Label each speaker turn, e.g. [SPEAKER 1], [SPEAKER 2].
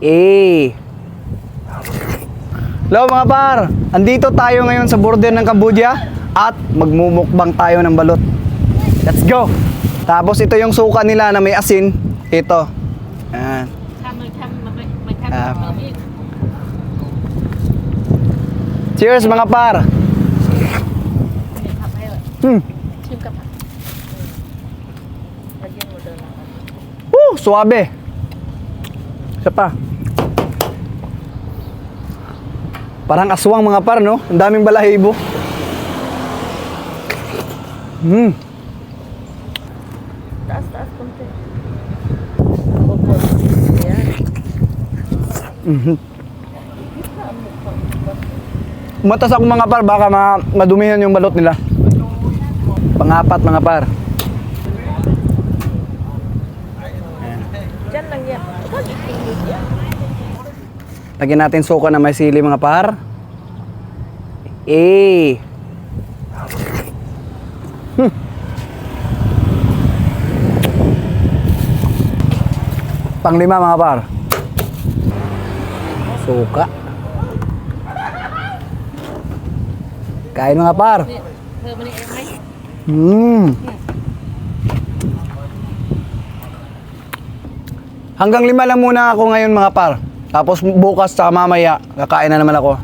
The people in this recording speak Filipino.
[SPEAKER 1] Eh. Hello mga par, andito tayo ngayon sa border ng Cambodia at magmumukbang tayo ng balot. Let's go! Tapos ito yung suka nila na may asin. Ito. Ayan. Cheers mga par! Suabe. Isa pa. Parang aswang mga par, no? Ang daming balahibo.
[SPEAKER 2] Taas konti.
[SPEAKER 1] Umatas ako mga par, baka madumihan yung balot nila. Pangapat mga par.
[SPEAKER 2] Diyan lang yan.
[SPEAKER 1] Lagyan natin suka na may sili mga par. Eh. Panglima mga par. Suka. Kain mga par. Hanggang 5 lang muna ako ngayon mga par. Tapos bukas sa mamaya, kakain na naman ako.